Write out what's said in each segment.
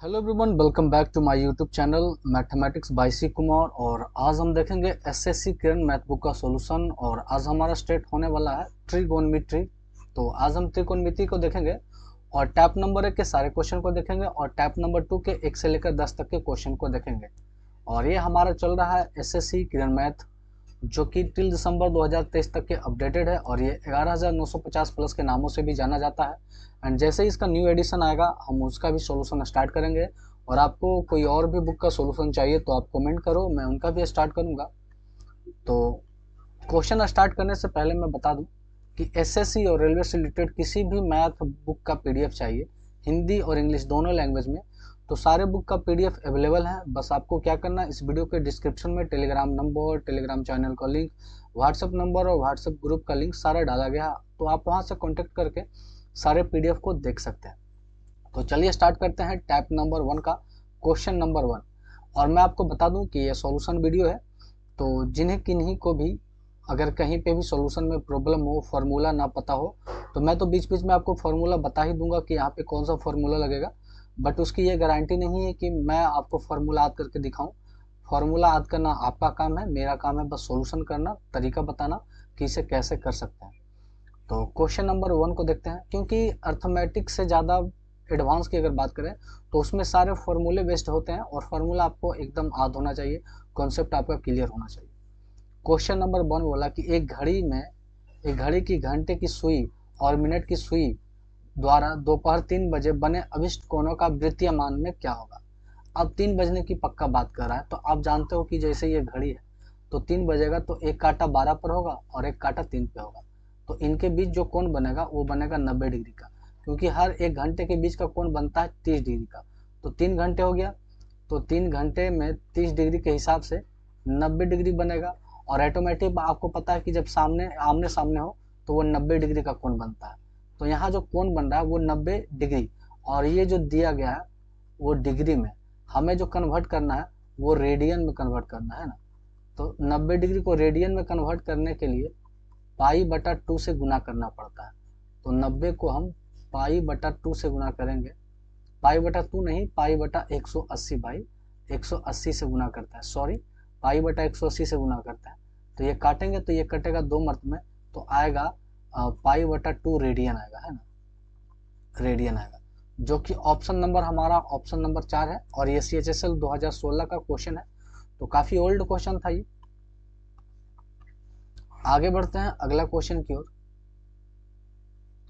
Hello everyone, welcome back to my YouTube channel mathematics by C Kumar. और आज हम देखेंगे एसएससी किरण मैथ बुक का सॉल्यूशन। और आज हमारा स्टेट होने वाला है ट्रिगोनोमेट्री। तो आज हम त्रिकोणमिति को देखेंगे और टैप नंबर 1 के सारे क्वेश्चन को देखेंगे और टैप नंबर 2 के 1 से लेकर 10 तक के क्वेश्चन को देखेंगे। और ये हमारा चल रहा है एसएससी किरण मैथ, जो कि टिल दिसंबर 2023 तक के अपडेटेड है और ये 11,950 प्लस के नामों से भी जाना जाता है। एंड जैसे ही इसका न्यू एडिशन आएगा हम उसका भी सॉल्यूशन स्टार्ट करेंगे। और आपको कोई और भी बुक का सॉल्यूशन चाहिए तो आप कमेंट करो, मैं उनका भी स्टार्ट करूंगा। तो क्वेश्चन स्टार्ट करने से पहले मैं बता दूं कि एसएससी और रेलवे से रिलेटेड किसी भी मैथ बुक का पीडीएफ चाहिए हिंदी और इंग्लिश दोनों लैंग्वेज में, तो सारे बुक का पीडीएफ अवेलेबल है। बस आपको क्या करना है, इस वीडियो के डिस्क्रिप्शन में टेलीग्राम नंबर, टेलीग्राम चैनल का लिंक, व्हाट्सएप नंबर और व्हाट्सएप ग्रुप का लिंक सारा डाला गया, तो आप वहां से कॉन्टेक्ट करके सारे पीडीएफ को देख सकते हैं। तो चलिए स्टार्ट करते हैं टैप नंबर 1 का क्वेश्चन नंबर 1। और मैं आपको बता दूं कि ये सॉल्यूशन वीडियो है, तो जिन्हें किन्हीं को भी अगर कहीं पे भी सॉल्यूशन में प्रॉब्लम हो, फार्मूला ना पता हो, तो मैं तो बीच बीच में आपको फार्मूला बता ही दूंगा कि यहाँ पे कौन सा फार्मूला लगेगा। बट उसकी ये गारंटी नहीं है कि मैं आपको फार्मूला याद करके दिखाऊं। फार्मूला याद करना आपका काम है, मेरा काम है बस सॉल्यूशन करना, तरीका बताना कि इसे कैसे कर सकते हैं। तो क्वेश्चन नंबर 1 को देखते हैं। क्योंकि अर्थमेटिक से ज़्यादा एडवांस की अगर बात करें तो उसमें सारे फार्मूले बेस्ड होते हैं और फार्मूला आपको एकदम याद होना चाहिए, कॉन्सेप्ट आपका क्लियर होना चाहिए। क्वेश्चन नंबर 1 बोला कि एक घड़ी की घंटे की सुई और मिनट की सुई द्वारा दोपहर 3 बजे बने अभिष्ट कोणों का वृत्तीय मान में क्या होगा। अब 3 बजने की पक्का बात कर रहा है, तो आप जानते हो कि जैसे ये घड़ी है तो 3 बजेगा तो एक कांटा 12 पर होगा और एक कांटा 3 पे होगा, तो इनके बीच जो कोण बनेगा वो बनेगा 90 डिग्री का। क्योंकि हर एक घंटे के बीच का कोण बनता है 30 डिग्री का, तो 3 घंटे हो गया, तो 3 घंटे में 30 डिग्री के हिसाब से 90 डिग्री बनेगा। और ऑटोमेटिक आपको पता है कि जब सामने आमने सामने हो तो वो 90 डिग्री का कोण बनता है। तो यहाँ जो कोण बन रहा है वो 90 डिग्री, और ये जो दिया गया है वो डिग्री में, हमें जो कन्वर्ट करना है वो रेडियन में कन्वर्ट करना है ना। तो 90 डिग्री को रेडियन में कन्वर्ट करने के लिए पाई बटा 2 से गुना करना पड़ता है। तो 90 को हम पाई बटा 2 से गुना करेंगे, पाई बटा 2 नहीं, पाई बटा 180 भाई, 180 से गुना करता है, सॉरी, पाई बटा 180 से गुना करता है। तो ये काटेंगे तो ये कटेगा 2 मर्त में, तो आएगा पाई बटा 2 रेडियन आएगा, है ना, रेडियन आएगा। जो कि ऑप्शन नंबर हमारा ऑप्शन नंबर 4 है और ये CHSL 2016 का क्वेश्चन है, तो काफी ओल्ड क्वेश्चन था ये। आगे बढ़ते हैं अगला क्वेश्चन की ओर।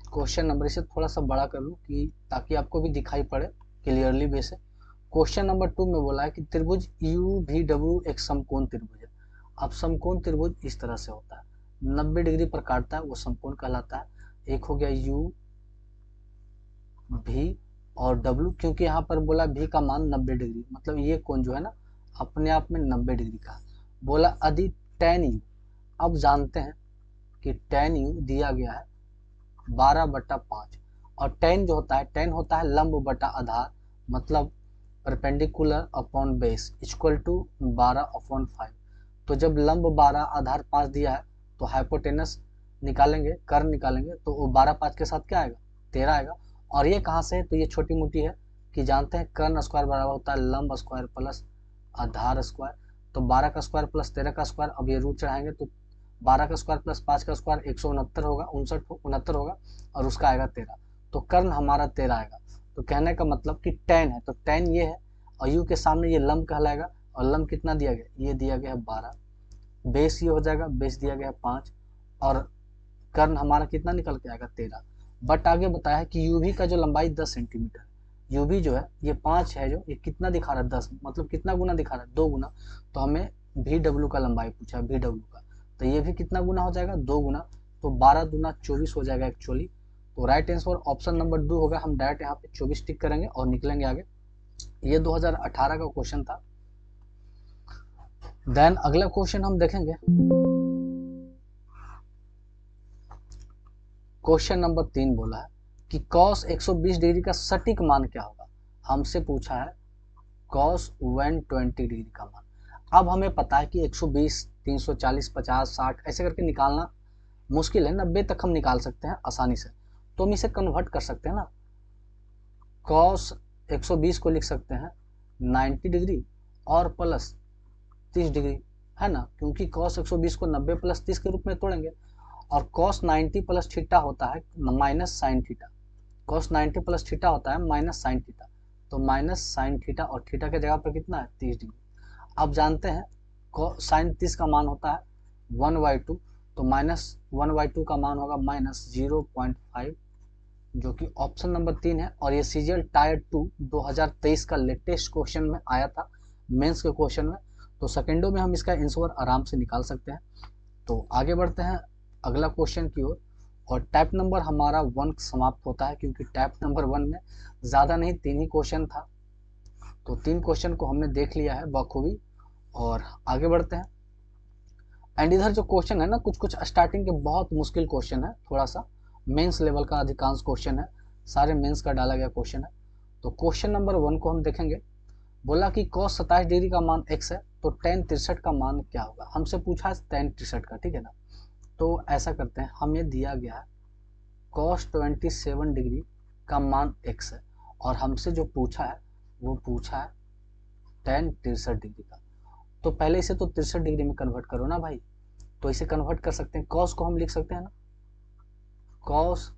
क्वेश्चन नंबर, इसे थोड़ा सा बड़ा कर लूं कि ताकि आपको भी दिखाई पड़े क्लियरली बेसे। क्वेश्चन नंबर 2 में बोला है कि त्रिभुज यू भी डब्ल्यू एक समकोण त्रिभुज है। अब समकोण त्रिभुज इस तरह से होता है, 90 डिग्री पर काटता है, वो समकोण कहलाता है। एक हो गया यू भी और डब्ल्यू, क्योंकि यहाँ पर बोला भी का मान 90 डिग्री, मतलब ये कोण जो है ना अपने आप में 90 डिग्री का। बोला यदि टेन यू, अब जानते हैं कि टेन यू दिया गया है 12/5, और टेन जो होता है, टेन होता है लंब बटा आधार, मतलब perpendicular upon base equal to 12/5। तो जब लंब 12 आधार 5 दिया है तो हाइपोटेनस निकालेंगे, कर्ण निकालेंगे, तो वो 12/5 के साथ क्या आएगा, 13 आएगा। और ये कहाँ से है, तो ये छोटी मोटी है कि जानते हैं कर्ण स्क्वायर बराबर होता है लंब स्क्वायर प्लस आधार स्क्वायर। तो 12 का स्क्वायर प्लस 13 का स्क्वायर, अब ये रूट चढ़ाएंगे तो 12 का स्क्वायर प्लस 5 का स्क्वायर 169 होगा, 69 होगा, और उसका आएगा 13। तो कर्ण हमारा 13 आएगा। तो कहने का मतलब कि टेन है, तो टेन ये है और यू के सामने ये लंब कहलाएगा, और लंब कितना दिया गया, ये दिया गया है 12, बेस ये हो जाएगा, बेस दिया गया है 5, और कर्ण हमारा कितना निकल के आएगा 13। बट आगे बताया है कि यूवी का जो लंबाई 10 सेंटीमीटर, यूवी जो है ये 5 है, जो ये कितना दिखा रहा है 10, मतलब कितना गुना दिखा रहा है, 2 गुना। तो हमें भी डब्ल्यू का लंबाई पूछा है, भी डब्ल्यू का, तो ये भी कितना गुना हो जाएगा, 2 गुना। तो 12 दूना 24 हो जाएगा एक्चुअली। तो राइट आंसर ऑप्शन नंबर 2 होगा। हम डायरेक्ट यहाँ पे 24 टिक करेंगे और निकलेंगे आगे। ये 2018 का क्वेश्चन था। देन अगला क्वेश्चन हम देखेंगे, क्वेश्चन नंबर 3 बोला है कि cos 120 डिग्री का सटीक मान क्या होगा। हमसे पूछा है cos 120 डिग्री का मान। अब हमें पता है कि 120, 340, 50, 60 ऐसे करके निकालना मुश्किल है, 90 तक हम निकाल सकते हैं आसानी से, तो हम इसे कन्वर्ट कर सकते हैं ना। cos 120 को लिख सकते हैं 90 डिग्री और प्लस 30 डिग्री, है ना, क्योंकि cos 120 को 90 प्लस 30 के रूप में तोड़ेंगे और cos 90 प्लस थीटा होता है minus sine theta. cos 90 plus theta होता है माइनस साइन थीटा, तो माइनस साइन थीटा और थीटा के जगह पर कितना है 30 डिग्री। अब जानते हैं साइन 30 का मान होता है 1/2, तो माइनस 1/2 का मान होगा माइनस 0.5, जो कि ऑप्शन नंबर 3 है। और ये सीजीएल टायर 2 2023 का लेटेस्ट क्वेश्चन में आया था, मेंस के क्वेश्चन में, तो सेकेंडों में हम इसका आंसर आराम से निकाल सकते हैं। तो आगे बढ़ते हैं अगला क्वेश्चन की ओर, और टाइप नंबर हमारा 1 समाप्त होता है, क्योंकि टाइप नंबर 1 में ज़्यादा नहीं 3 ही क्वेश्चन था, तो 3 क्वेश्चन को हमने देख लिया है बखूबी। और आगे बढ़ते हैं, एंड इधर जो क्वेश्चन है ना, कुछ कुछ स्टार्टिंग के बहुत मुश्किल क्वेश्चन है, थोड़ा सा मेंस लेवल का अधिकांश क्वेश्चन है, सारे मेंस का डाला गया क्वेश्चन है। तो क्वेश्चन नंबर 1 को हम देखेंगे। बोला कि cos 27 डिग्री का मान x है, तो tan 63 का मान क्या होगा। हमसे पूछा है tan 63 का, ठीक है ना। तो ऐसा करते हैं, हमें दिया गया है cos 27 डिग्री का मान x है, और हमसे जो पूछा है वो पूछा है tan 63 डिग्री का। तो पहले इसे तो 63 डिग्री में कन्वर्ट करो ना भाई, तो इसे कन्वर्ट कर सकते हैं। cos को हम लिख सकते हैं ना, cos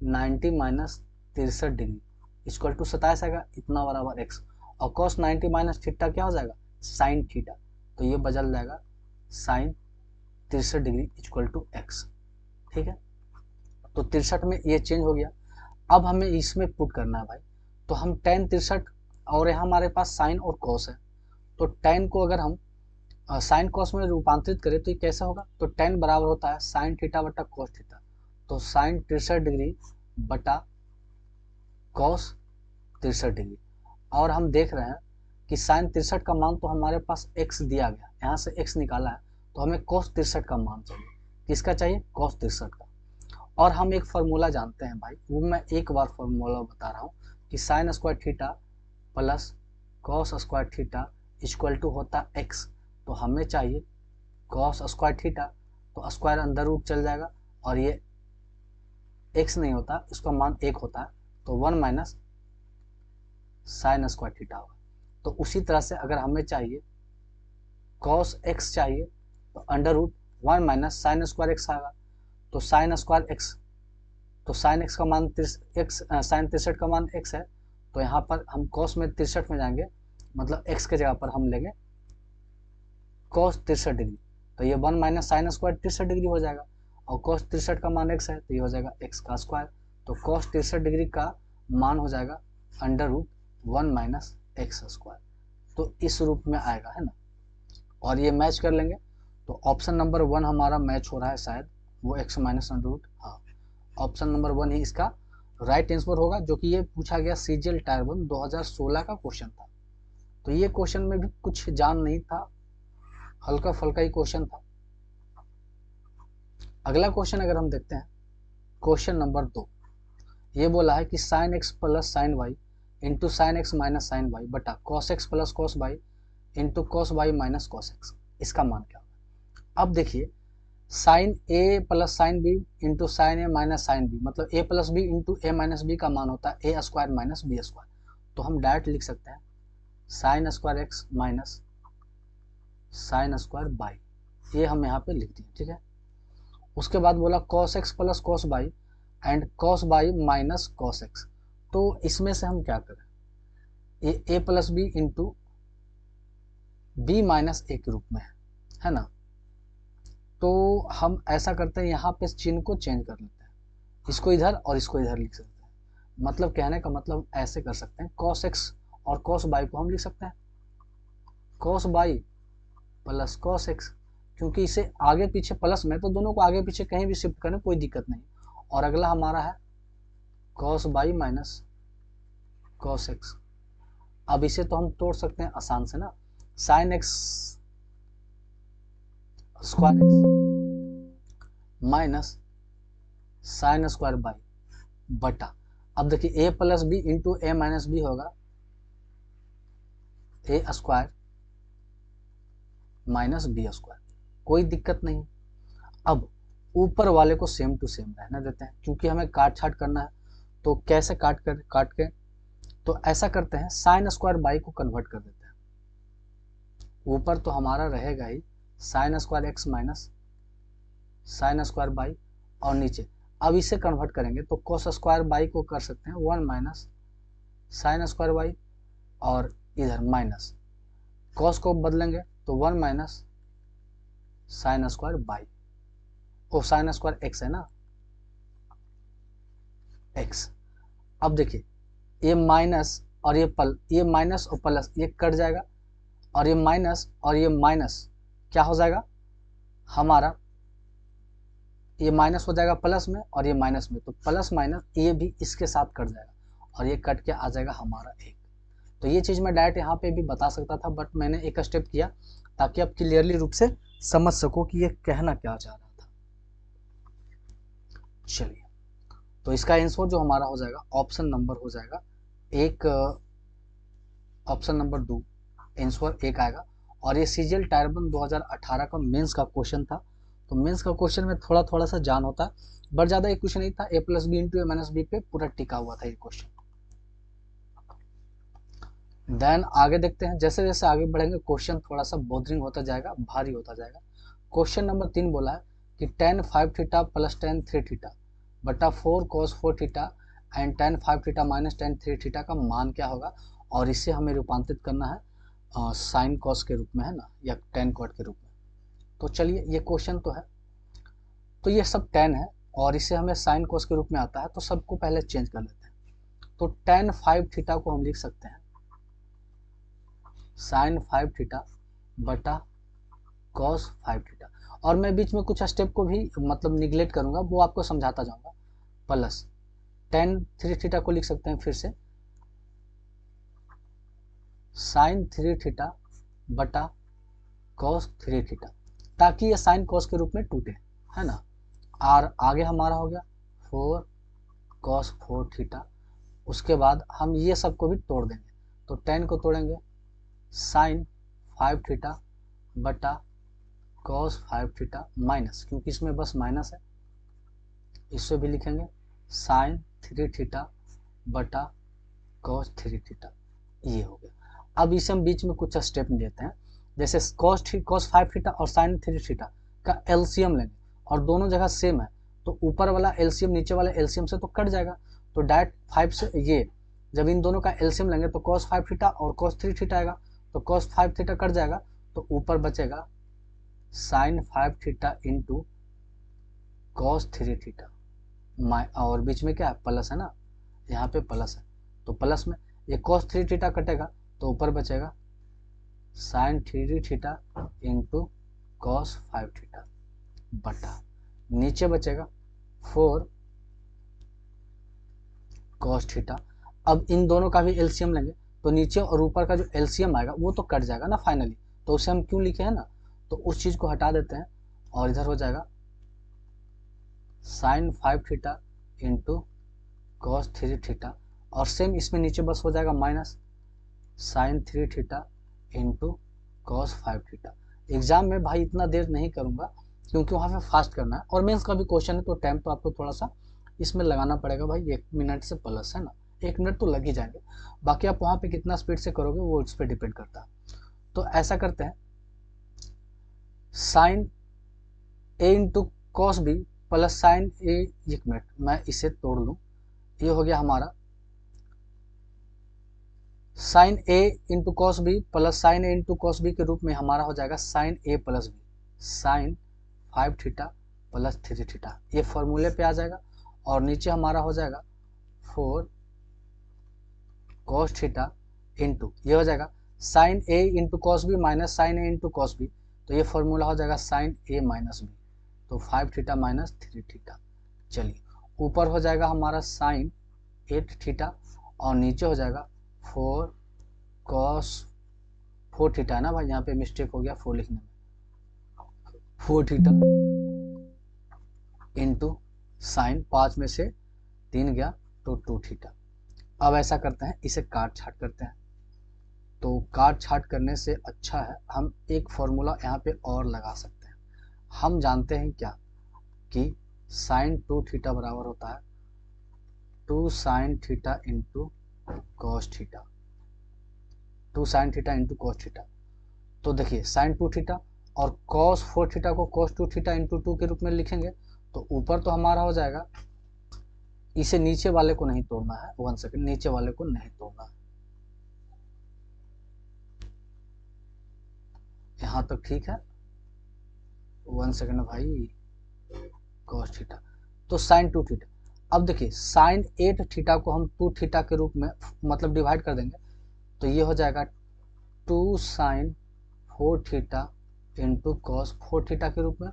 90 minus 63 degree equal to 27 आएगा, इतना बराबर x, और cos 90 माइनस थीटा क्या हो जाएगा साइन थीटा, तो ये बदल जाएगा sine 63 degree equal to x, ठीक है। तो 63 में ये चेंज हो गया। अब हमें इसमें पुट करना है भाई, तो हम tan 63 और यहाँ हमारे पास साइन और cos है, तो tan को अगर हम साइन cos में रूपांतरित करें तो ये कैसे होगा, तो tan बराबर होता है साइन थीटा बटा cos थीटा, तो साइन 63 डिग्री बटा cos 63 डिग्री। और हम देख रहे हैं कि साइन 63 का मान तो हमारे पास x दिया गया, यहाँ से x निकाला है, तो हमें cos 63 का मान चाहिए। किसका चाहिए, cos 63 का। और हम एक फार्मूला जानते हैं भाई, वो मैं एक बार फार्मूला बता रहा हूँ कि sine square theta plus cos square theta equal to होता x, तो हमें चाहिए cos स्क्वायर थीटा, तो स्क्वायर अंदर रूट चल जाएगा, और ये x नहीं होता, इसका मान 1 होता है, तो 1 माइनस साइन स्क्वायर थीटा होगा। तो उसी तरह से अगर हमें चाहिए cos x चाहिए, तो under root 1 minus sine square x आएगा, तो साइन स्क्वायर x, तो साइन x का मान साइन 63 का मान x है, तो यहाँ पर हम cos में 63 में जाएंगे, मतलब x के जगह पर हम लेंगे cos 63 डिग्री, तो ये 1 माइनस साइन स्क्वायर 63 डिग्री हो जाएगा, और cos 63 का मान x है, तो ये हो जाएगा x का स्क्वायर, तो cos 63 डिग्री का मान हो जाएगा under root 1 minus x square, तो इस रूप में आएगा, है ना। और ये मैच कर लेंगे, तो ऑप्शन नंबर 1 हमारा मैच हो रहा है शायद, वो x माइनस अंडर रूट, हाँ ऑप्शन नंबर 1 ही इसका राइट आंसर होगा, जो कि ये पूछा गया सीजीएल टायर 1 2016 का क्वेश्चन था। तो ये क्वेश्चन में भी कुछ जान नहीं था, हल्का फुल्का ही क्वेश्चन था। अगला क्वेश्चन अगर हम देखते हैं, क्वेश्चन नंबर 2, ये बोला है कि sine x plus sine y into sine x minus sine y बटा cos x plus cos y into cos y minus cos x, इसका मान क्या होगा। अब देखिए, sine A plus sine B into sine A minus sine B, मतलब A plus B into A minus B का मान होता है A square minus B square, तो हम डायरेक्ट लिख सकते हैं sine square x minus sine square by, ये हम यहाँ पे लिख दिए, ठीक है। उसके बाद बोला cos x plus cos y and cos y minus cos x, तो इसमें से हम क्या करें, ये a plus B into B minus A के रूप में है ना। तो हम ऐसा करते हैं, यहाँ पे चिन्ह को चेंज कर लेते हैं, इसको इधर और इसको इधर लिख सकते हैं, मतलब कहने का मतलब ऐसे कर सकते हैं, cos x और cos y को हम लिख सकते हैं cos y plus cos x, क्योंकि इसे आगे पीछे प्लस में, तो दोनों को आगे पीछे कहीं भी शिफ्ट करें कोई दिक्कत नहीं। और अगला हमारा है cos y minus cos x, अब इसे तो हम तोड़ सकते हैं आसान से ना, sin x square x minus sine square by बटा, अब देखिए a plus B into A minus b होगा a square minus B square, कोई दिक्कत नहीं। अब ऊपर वाले को सेम टू सेम रहने देते हैं, क्योंकि हमें काट छाट करना है, तो कैसे काट के, तो ऐसा करते हैं, साइन स्क्वायर बाई को कन्वर्ट कर देते हैं। ऊपर तो हमारा रहेगा ही sine square x minus sine square y, और नीचे अब इसे कन्वर्ट करेंगे तो कोस स्क्वायर बाई को कर सकते हैं 1 माइनस साइन स्क्वायर बाई, और इधर माइनस कॉस को बदलेंगे तो 1 minus sine square by, oh sine square x है ना, एक्स। अब देखिए ये माइनस और ये माइनस और प्लस ये कट जाएगा, और ये माइनस क्या हो जाएगा हमारा, ये माइनस हो जाएगा प्लस में और ये माइनस में, तो प्लस माइनस ये भी इसके साथ कट जाएगा और ये कट के आ जाएगा हमारा एक। तो ये चीज़ मैं डायरेक्ट यहाँ पे भी बता सकता था, बट मैंने एक स्टेप किया ताकि आप क्लियरली रूप से समझ सको कि ये कहना क्या चाह रहा था। चलिए, तो इसका आंसर जो हमारा हो जाएगा ऑप्शन नंबर हो जाएगा एक, ऑप्शन नंबर 2 आंसर एक आएगा। और ये सीजीएल टायर 1 2018 का मेंस का क्वेश्चन था। तो मेंस का क्वेश्चन में थोड़ा सा जान होता है, बट ज़्यादा एक क्वेश्चन नहीं था, ए प्लस बी इंटू ए माइनस बी पे पूरा टिका हुआ था ये क्वेश्चन। देन आगे देखते हैं, जैसे जैसे आगे बढ़ेंगे क्वेश्चन थोड़ा सा बोरिंग होता जाएगा, भारी होता जाएगा। क्वेश्चन नंबर 3 बोला है कि tan 5 theta plus tan 3 theta बटा 4 cos 4 theta and tan 5 theta minus tan 3 theta का मान क्या होगा, और इसे हमें रूपांतरित करना है साइन कॉस के रूप में, है ना, या tan कॉट के रूप में। तो चलिए, ये क्वेश्चन तो है, तो ये सब tan है और इसे हमें साइन कॉस के रूप में आता है, तो सबको पहले चेंज कर लेते हैं। तो tan 5 थीटा को हम लिख सकते हैं साइन 5 थीटा बटा कॉस 5 थीटा, और मैं बीच में कुछ स्टेप को भी मतलब निगलेक्ट करूंगा, वो आपको समझाता जाऊंगा। प्लस tan 3 थीटा को लिख सकते हैं फिर से साइन 3 थीटा बटा कॉस 3 थीटा, ताकि ये साइन कॉस के रूप में टूटे, है ना। और आगे हमारा हो गया 4 कॉस 4 थीटा। उसके बाद हम ये सबको भी तोड़ देंगे, तो tan को तोड़ेंगे साइन 5 थीटा बटा कॉस 5 थीटा माइनस, क्योंकि इसमें बस माइनस है, इससे भी लिखेंगे साइन 3 थीटा बटा कॉस 3 थीटा। ये हो गया। अब इसे हम बीच में कुछ स्टेप लेते हैं, जैसे कॉस 5 थीटा और साइन 3 थीटा का एलसीएम लेंगे, और दोनों जगह सेम है, तो ऊपर वाला एलसीएम नीचे वाले एलसीएम से तो कट जाएगा, तो डायरेक्ट 5 से ये जब इन दोनों का एलसीएम लेंगे तो कॉस 5 थीटा और कॉस 3 थीटा आएगा, तो कॉस 5 थीटा कट जाएगा, तो ऊपर बचेगा sine 5 theta into cos 3 theta, और बीच में क्या है, प्लस है ना, यहाँ पे प्लस है, तो प्लस में ये cos 3 थीटा कटेगा, तो ऊपर बचेगा sin 3 theta into cos 5 theta बटा नीचे बचेगा 4 cos थीटा। अब इन दोनों का भी एलसीएम लेंगे, तो नीचे और ऊपर का जो एलसीएम आएगा वो तो कट जाएगा ना फाइनली, तो उसे हम क्यों लिखे हैं ना, तो उस चीज़ को हटा देते हैं, और इधर हो जाएगा sine 5 theta into cos 3 theta, और सेम इसमें नीचे बस हो जाएगा minus sine 3 theta into cos 5 theta. Exam में भाई इतना देर नहीं करूंगा, क्योंकि वहाँ पे फास्ट करना है, और मेंस का भी क्वेश्चन है, तो टाइम तो आपको थोड़ा सा इसमें लगाना पड़ेगा भाई, 1 मिनट से प्लस, है ना, 1 मिनट तो लग ही जाएंगे, बाकी आप वहाँ पे कितना स्पीड से करोगे वो उस पर डिपेंड करता है। तो ऐसा करते हैं, sine A into cos B plus sine A, 1 minute मैं इसे तोड़ लूँ, ये हो गया हमारा sine A into cos B plus sine A into cos B के रूप में हमारा हो जाएगा sine A plus B sine 5 theta plus 3 theta, ये फॉर्मूले पे आ जाएगा, और नीचे हमारा हो जाएगा 4 कॉस थीटा इंटू ये हो जाएगा sine A into cos B minus sine A into cos B, तो ये फॉर्मूला हो जाएगा साइन ए माइनस बी, तो 5 थीटा माइनस 3 थीटा। चलिए, ऊपर हो जाएगा हमारा साइन 8 थीटा, और नीचे हो जाएगा 4 कॉस 4 थीटा, है ना भाई, यहाँ पे मिस्टेक हो गया 4 लिखने में, 4 थीटा इंटू साइन 5 में से 3 गया तो 2 थीटा। अब ऐसा करते हैं, इसे काट छाट करते हैं, तो काट छाट करने से अच्छा है हम एक फॉर्मूला यहाँ पे और लगा सकते हैं। हम जानते हैं क्या कि साइन 2 थीटा बराबर होता है 2 sine theta into cos theta, 2 sine theta into cos theta. तो देखिए साइन 2 थीटा और कॉस 4 थीटा को कॉस 2 थीटा इंटू 2 के रूप में लिखेंगे तो ऊपर तो हमारा हो जाएगा, इसे नीचे वाले को नहीं तोड़ना है, 1 सेकेंड, नीचे वाले को नहीं तोड़ना है, यहाँ तक ठीक है, 1 सेकेंड भाई, कॉस थीटा, तो साइन 2 थीटा। अब देखिए साइन 8 थीटा को हम 2 थीटा के रूप में मतलब डिवाइड कर देंगे तो ये हो जाएगा 2 sine 4 theta into cos 4 theta के रूप में,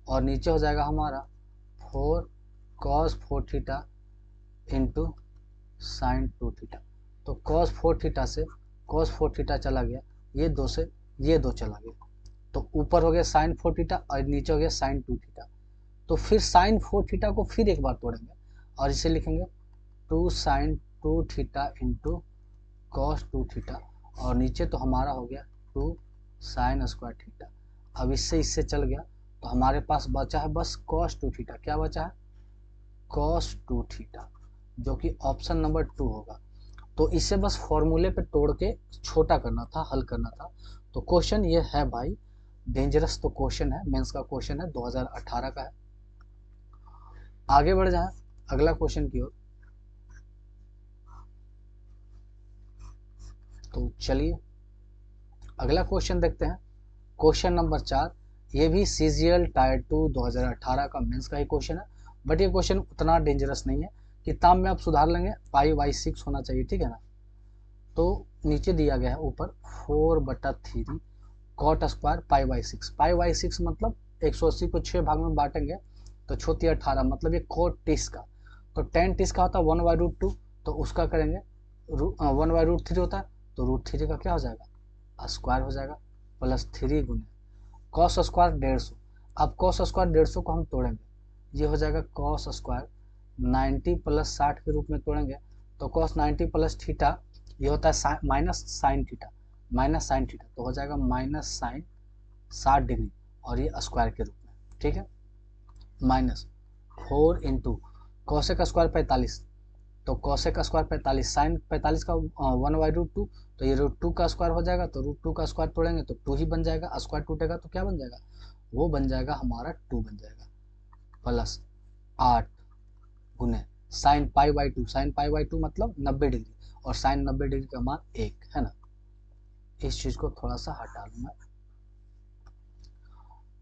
और नीचे हो जाएगा हमारा 4 cos 4 theta into sine 2 theta. तो कॉस 4 थीटा से कॉस 4 थीटा चला गया, ये 2 से ये 2 चला गया, तो ऊपर हो गया साइन 4 थीटा और नीचे हो गया साइन 2 थीटा। तो फिर साइन 4 थीटा को फिर एक बार तोड़ेंगे और इसे लिखेंगे 2 sine 2 theta into cos 2 theta, और नीचे तो हमारा हो गया 2 साइन स्क्वायर थीटा। अब इससे इससे चल गया तो हमारे पास बचा है बस कॉस 2 थीटा। क्या बचा है? कॉस 2 थीटा, जो कि ऑप्शन नंबर 2 होगा। तो इसे बस फॉर्मूले पे तोड़ के छोटा करना था, हल करना था। तो क्वेश्चन ये है भाई, डेंजरस तो क्वेश्चन है, मेंस का क्वेश्चन है, 2018 का है। आगे बढ़ जाए अगला क्वेश्चन की ओर। तो चलिए अगला क्वेश्चन देखते हैं, क्वेश्चन नंबर 4। ये भी सीजीएल टायर 2 2018 का मेंस का ही क्वेश्चन है, बट ये क्वेश्चन उतना डेंजरस नहीं है, किताब में आप सुधार लेंगे, पाई बाई 6 होना चाहिए, ठीक है ना। तो नीचे दिया गया है ऊपर 4/3 cot square pi by 6। Pi by 6 मतलब 180 को 6 भाग में बांटेंगे तो छोटी 18, मतलब ये कॉट टीस का। तो टेन टीस का होता है 1/√2, तो उसका करेंगे 1/√3 होता है, तो √3 का क्या हो जाएगा? स्क्वायर हो जाएगा, प्लस 3 गुने कॉस स्क्वायर 150। अब कॉस स्क्वायर 150 को हम तोड़ेंगे, ये हो जाएगा कॉस स्क्वायर 90 प्लस 60 के रूप में तोड़ेंगे, तो कॉस 90 प्लस थीटा ये होता है minus sine theta, minus sine theta, तो हो जाएगा माइनस साइन 60 डिग्री, और ये स्क्वायर के रूप में, ठीक है। माइनस 4 इंटू कॉसेक स्क्वायर 45, तो कॉसेक स्क्वायर 45, साइन 45 का 1/√2, तो ये √2 का स्क्वायर हो जाएगा, तो √2 का स्क्वायर तोड़ेंगे तो 2 ही बन जाएगा, स्क्वायर टूटेगा तो क्या बन जाएगा? वो बन जाएगा हमारा 2 बन जाएगा, प्लस 8 गुने sine pi by 2, sine pi by 2 मतलब 90 डिग्री, और साइन 90 डिग्री का मान 1 है ना। इस चीज को थोड़ा सा हटा लूंगा,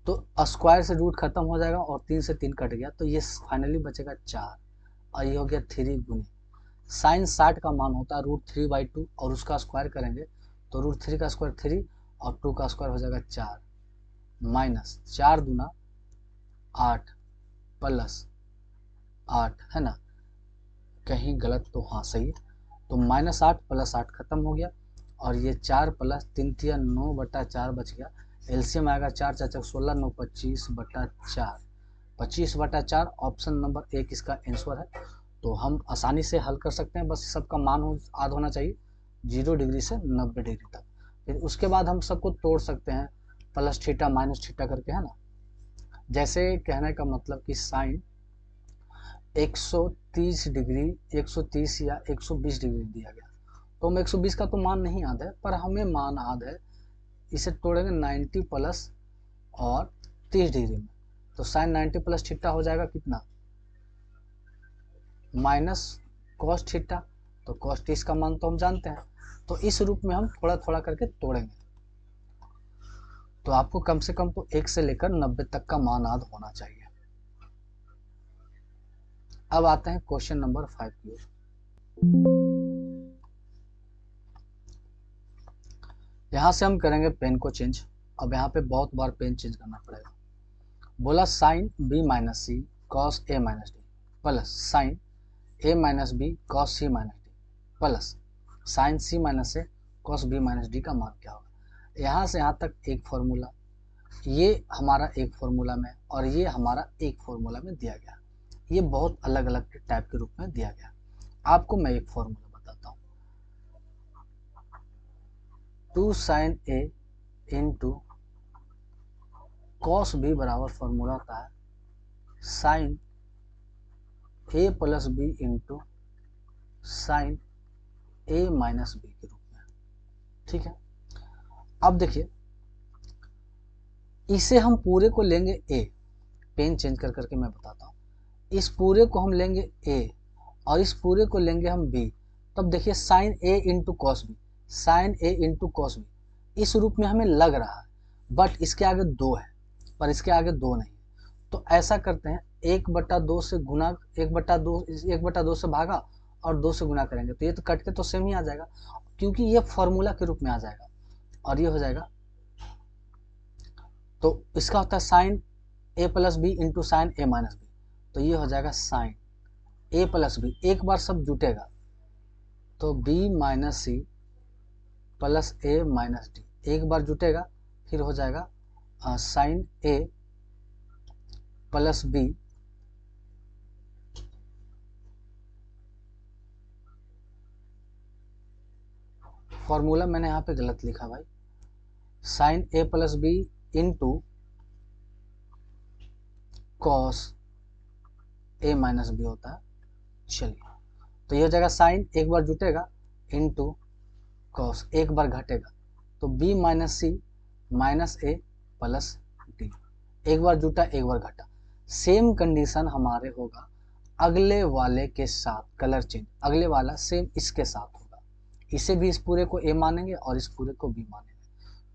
तो स्क्वायर से रूट खत्म हो जाएगा और 3 से 3 कट गया, तो ये फाइनली बचेगा 4, और ये हो गया 3 गुने साइन 60 का मान होता है √3/2, और उसका स्क्वायर करेंगे तो √3 का स्क्वायर 3 और 2 का स्क्वायर हो जाएगा 4, माइनस 4 दूना 8 प्लस 8 है ना, कहीं गलत तो हाँ सही है, तो -8 प्लस 8 खत्म हो गया, और ये 4 प्लस 3 तिया 9/4 बच गया। एलसीएम आएगा 4 4 16 9 25/4, 25/4 ऑप्शन नंबर 1 इसका आंसर है। तो हम आसानी से हल कर सकते हैं, बस सबका मान आद होना चाहिए 0 डिग्री से 90 डिग्री तक। फिर उसके बाद हम सबको तोड़ सकते हैं प्लस थीटा माइनस थीटा करके, है ना। जैसे कहने का मतलब कि साइन 130 डिग्री, 130 या 120 डिग्री दिया गया, तो हम 120 का तो मान नहीं याद है, पर हमें मान याद है, इसे तोड़ेंगे 90 प्लस और 30 डिग्री में, तो साइन 90 प्लस थीटा हो जाएगा कितना? माइनस कॉस थीटा, तो कॉस 30 का मान तो हम जानते हैं, तो इस रूप में हम थोड़ा थोड़ा करके तोड़ेंगे। तो आपको कम से कम तो 1 से लेकर 90 तक का मान याद होना चाहिए। अब आते हैं क्वेश्चन नंबर 5 की ओर। यहाँ से हम करेंगे पेन को चेंज। अब यहाँ पे बहुत बार पेन चेंज करना पड़ेगा। बोला sine b minus C cos a minus D plus sine a minus B cos c minus D plus sine c minus A cos b minus D का मान क्या होगा। यहाँ से यहाँ तक एक फॉर्मूला, ये हमारा एक फॉर्मूला में और ये हमारा एक फॉर्मूला में दिया गया, ये बहुत अलग अलग टाइप के रूप में दिया गया। आपको मैं एक फॉर्मूला बताता हूँ, 2 sine a into cos b बराबर फॉर्मूला होता है sine a plus B into sine a minus B के रूप में, ठीक है। अब देखिए इसे हम पूरे को लेंगे a, पेन चेंज कर करके मैं बताता हूँ, इस पूरे को हम लेंगे a और इस पूरे को लेंगे हम b, तब देखिए sine a into cos B, sine a into cos B इस रूप में हमें लग रहा है, बट इसके आगे 2 है पर इसके आगे 2 नहीं। तो ऐसा करते हैं 1/2 से गुना, 1/2 से भागा और 2 से गुना करेंगे तो ये तो कट के तो सेम ही आ जाएगा, क्योंकि ये फॉर्मूला के रूप में आ जाएगा और ये हो जाएगा। तो इसका होता है sine a plus B into sine a minus B, तो ये हो जाएगा साइन a प्लस बी, एक बार सब जुटेगा तो b minus C plus a minus D, एक बार जुटेगा फिर हो जाएगा sine a plus B formula मैंने यहाँ पे गलत लिखा भाई, sine a plus B into cos a minus B होता है। चलिए तो ये हो जाएगा साइन एक बार जुटेगा इंटू कॉस एक बार घटेगा, तो b minus C minus a plus D, एक बार जुटा एक बार घटा। सेम कंडीशन हमारे होगा अगले वाले के साथ, कलर चेंज, अगले वाला सेम इसके साथ होगा, इसे भी इस पूरे को a मानेंगे और इस पूरे को b मानेंगे,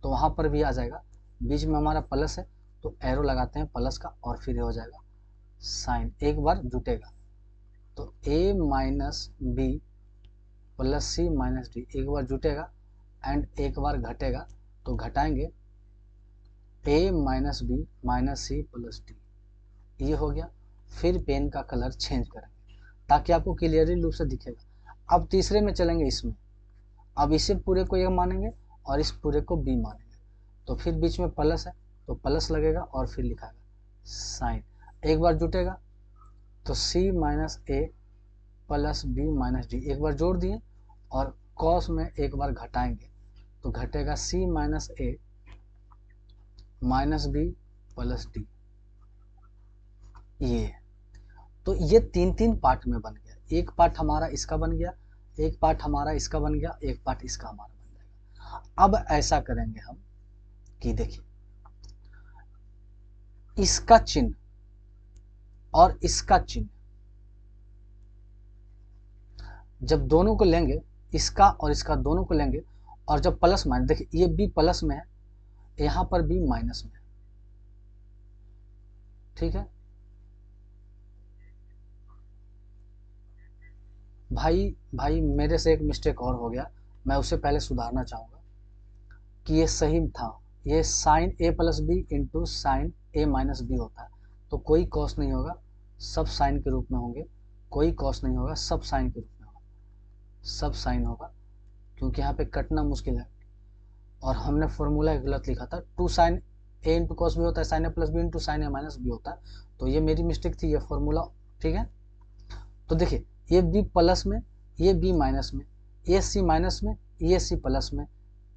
तो वहां पर भी आ जाएगा, बीच में हमारा प्लस है तो एरो लगाते हैं प्लस का और फिर हो जाएगा साइन, एक बार जुटेगा तो a minus B plus C minus D, एक बार जुटेगा एंड एक बार घटेगा तो घटाएंगे a minus B minus C plus D, ये हो गया। फिर पेन का कलर चेंज करेंगे ताकि आपको क्लियरली रूप से दिखेगा। अब तीसरे में चलेंगे इसमें, अब इसे पूरे को a मानेंगे और इस पूरे को b मानेंगे, तो फिर बीच में प्लस है तो प्लस लगेगा और फिर लिखाएगा साइन, एक बार जुटेगा तो c minus a plus B minus D, एक बार जोड़ दिए और कॉस में एक बार घटाएंगे तो घटेगा c minus a minus B plus D, ये तो ये तीन तीन पार्ट में बन गया, एक पार्ट हमारा इसका बन गया, एक पार्ट हमारा इसका बन गया, एक पार्ट इसका हमारा बन जाएगा। अब ऐसा करेंगे हम कि देखिए इसका चिन्ह और इसका चिन्ह जब दोनों को लेंगे, इसका और इसका दोनों को लेंगे और जब प्लस माइनस, देखिए ये b प्लस में है, यहां पर b माइनस में है, ठीक है भाई मेरे से एक मिस्टेक और हो गया, मैं उसे पहले सुधारना चाहूंगा कि ये सही था, ये sine a plus B into sine a minus B होता है, तो कोई कॉस नहीं होगा, सब साइन के रूप में होंगे, कोई कॉस नहीं होगा, सब साइन के रूप में होगा, सब साइन होगा, क्योंकि यहाँ पे कटना मुश्किल है और हमने फॉर्मूला गलत लिखा था, two sine a into cos B होता है sine a plus B into sine a minus B होता है, तो ये मेरी मिस्टेक थी, ये फॉर्मूला ठीक है। तो देखिए ये b प्लस में, ये b माइनस में, ये c माइनस में, ये c प्लस में,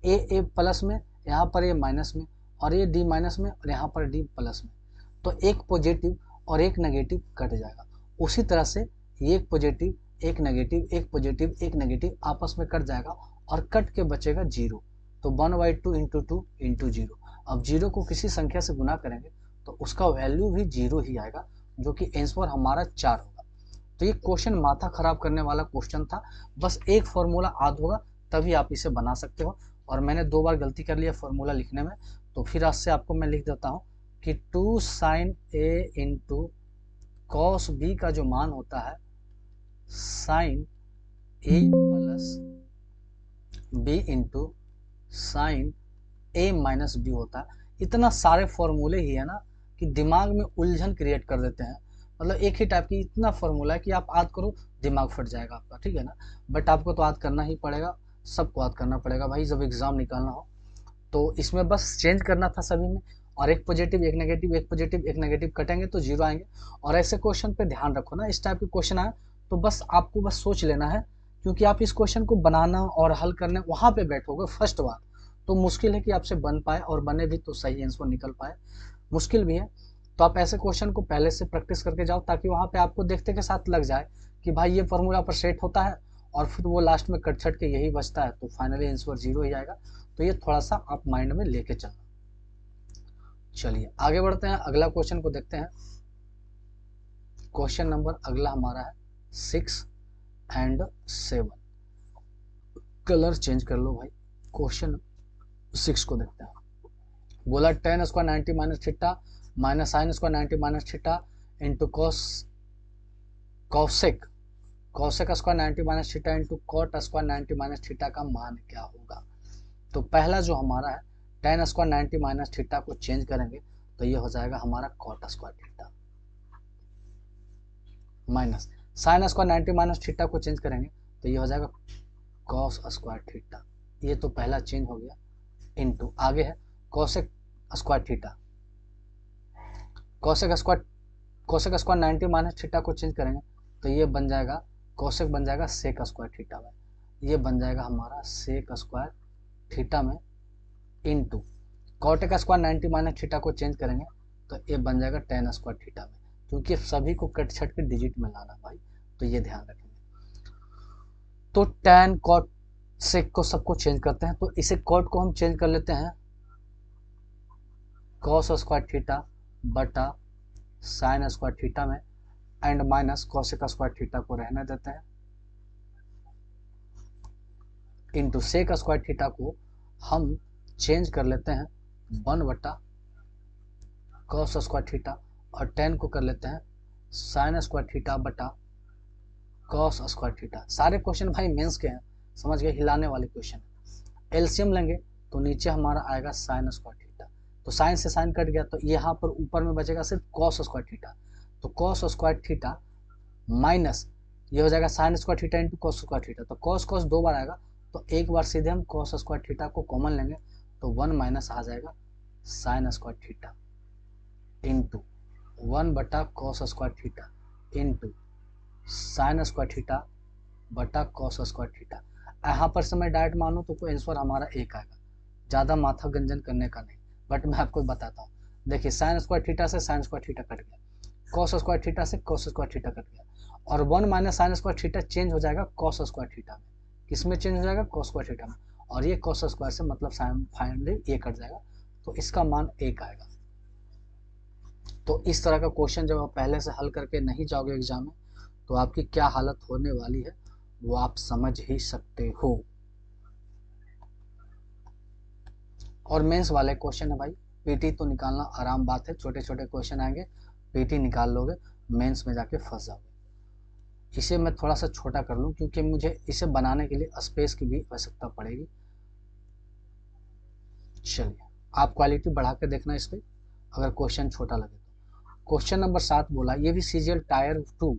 a प्लस में, यहाँ पर ये माइनस में और ये d माइनस में और यहाँ पर d प्लस में, तो एक पॉजिटिव और एक नेगेटिव कट जाएगा। उसी तरह से ये एक पॉजिटिव एक नेगेटिव, एक पॉजिटिव एक नेगेटिव आपस में कट जाएगा और कट के बचेगा 0, तो 1/2 इंटू 2 इंटू 0। अब 0 को किसी संख्या से गुना करेंगे तो उसका वैल्यू भी 0 ही आएगा, जो कि आंसर हमारा 4 होगा। तो ये क्वेश्चन माथा खराब करने वाला क्वेश्चन था, बस एक फॉर्मूला याद होगा तभी आप इसे बना सकते हो, और मैंने 2 बार गलती कर लिया फॉर्मूला लिखने में, तो फिर आज से आपको मैं लिख देता हूँ कि 2 sine a into cos B का जो मान होता है sine a plus B into sine a minus B होता है। इतना सारे फॉर्मूले ही है ना कि दिमाग में उलझन क्रिएट कर देते हैं, मतलब एक ही टाइप की इतना फॉर्मूला है कि आप याद करो दिमाग फट जाएगा आपका, ठीक है ना, बट आपको तो याद करना ही पड़ेगा, सबको याद करना पड़ेगा भाई जब एग्जाम निकालना हो। तो इसमें बस चेंज करना था सभी में, और एक पॉजिटिव एक नेगेटिव, एक पॉजिटिव एक नेगेटिव कटेंगे तो 0 आएंगे। और ऐसे क्वेश्चन पे ध्यान रखो ना, इस टाइप के क्वेश्चन आए तो बस आपको बस सोच लेना है, क्योंकि आप इस क्वेश्चन को बनाना और हल करने वहां पे बैठोगे फर्स्ट बार तो मुश्किल है कि आपसे बन पाए, और बने भी तो सही आंसर निकल पाए, मुश्किल भी है। तो आप ऐसे क्वेश्चन को पहले से प्रैक्टिस करके जाओ ताकि वहां पे आपको देखते के साथ लग जाए कि भाई ये फॉर्मूला पर सेट होता है और फिर वो लास्ट में कट छट के यही बचता है, तो फाइनली आंसर 0 ही आएगा। तो ये थोड़ा सा आप माइंड में लेके चलना। चलिए आगे बढ़ते हैं, अगला क्वेश्चन को देखते हैं। क्वेश्चन नंबर अगला हमारा है 6 एंड 7। कलर चेंज कर लो भाई। क्वेश्चन 6 को देखते हैं। बोला tan square 90 minus theta minus sine square 90 minus theta into cosec square 90 minus theta into cot square 90 minus theta का मान क्या होगा। तो पहला जो हमारा है tan स्क्वायर 90 माइनस थीटा को चेंज करेंगे तो ये हो जाएगा हमारा cot square theta, minus sine square 90 minus theta को चेंज करेंगे तो ये हो जाएगा कॉस स्क्वायर थीटा। ये तो पहला चेंज हो गया। इंटू आगे है cosec square theta, cosec square 90 minus theta को चेंज करेंगे तो ये बन जाएगा कोसेक बन जाएगा सेक स्क्वायर थीटा में, ये बन जाएगा हमारा सेक स्क्वायर थीटा में। इंटू कॉटेक स्क्वायर 90 माइनस थीटा को चेंज करेंगे तो ये बन जाएगा टेन स्क्वायर थीटा में, क्योंकि सभी को कट छट के डिजिट में लाना भाई, तो ये ध्यान रखेंगे। तो टेन कॉट सेक को सबको चेंज करते हैं, तो इसे कॉट को हम चेंज कर लेते हैं कॉस स्क्वायर थीटा बटा साइन स्क्वायर थीटा में, and minus cosec square theta को रहने देते हैं। इंटू सेक स्क्वायर थीटा को हम चेंज कर लेते हैं 1 बटा कॉस स्क्वायर थीटा, और 10 को कर लेते हैं साइन स्क्वायर थीटा बटा कॉस स्क्वायर थीटा। सारे क्वेश्चन भाई मेंस के हैं, समझ गए, हिलाने वाले क्वेश्चन। एलसीएम लेंगे तो नीचे हमारा आएगा साइन स्क्वायर थीटा, तो साइन से साइन कट गया तो यहाँ पर ऊपर में बचेगा सिर्फ कॉस स्क्वायर थीटा, तो कॉस स्क्वायर थीटा माइनस ये हो जाएगा sign square theta into cos square theta, तो कॉस कॉस 2 बार आएगा, तो एक बार सीधे हम कॉस स्क्वायर थीटा को कॉमन लेंगे तो 1 माइनस आ जाएगा साइन स्क्वायर थीटा इंटू 1 बटा cos square theta into sign square theta बटा कॉस स्क्वायर थीटा। यहाँ पर से मैं डायरेक्ट मानूँ तो कोई आंसर हमारा एक आएगा, ज़्यादा माथा गंजन करने का नहीं, बट मैं आपको बताता हूँ। देखिए साइन स्क्वायर थीटा से साइन स्क्वायर थीटा कट गया, कॉस स्क्वायर थीटा से कॉस स्क्वायर थीटा कट गया, और 1 minus sine square theta change हो जाएगा कॉस स्क्वायर थीटा में। किसमें चेंज हो जाएगा? कॉस स्क्वायर थीटा में, और ये कॉस स्क्वायर से मतलब साइन फाइनली ये कट जाएगा, तो इसका मान 1 आएगा। तो इस तरह का क्वेश्चन जब आप पहले से हल करके नहीं जाओगे एग्जाम में तो आपकी क्या हालत होने वाली है वो आप समझ ही सकते हो। और मेंस वाले क्वेश्चन है भाई, पीटी तो निकालना आराम बात है, छोटे छोटे क्वेश्चन आएंगे, पीटी निकाल लोगे, मेंस में जाके फंस जाओगे। इसे मैं थोड़ा सा छोटा कर लूँ क्योंकि मुझे इसे बनाने के लिए स्पेस की भी आवश्यकता पड़ेगी। चलिए आप क्वालिटी बढ़ा के देखना इस पर, अगर क्वेश्चन छोटा लगे तो। क्वेश्चन नंबर 7 बोला, ये भी सीजीएल टायर 2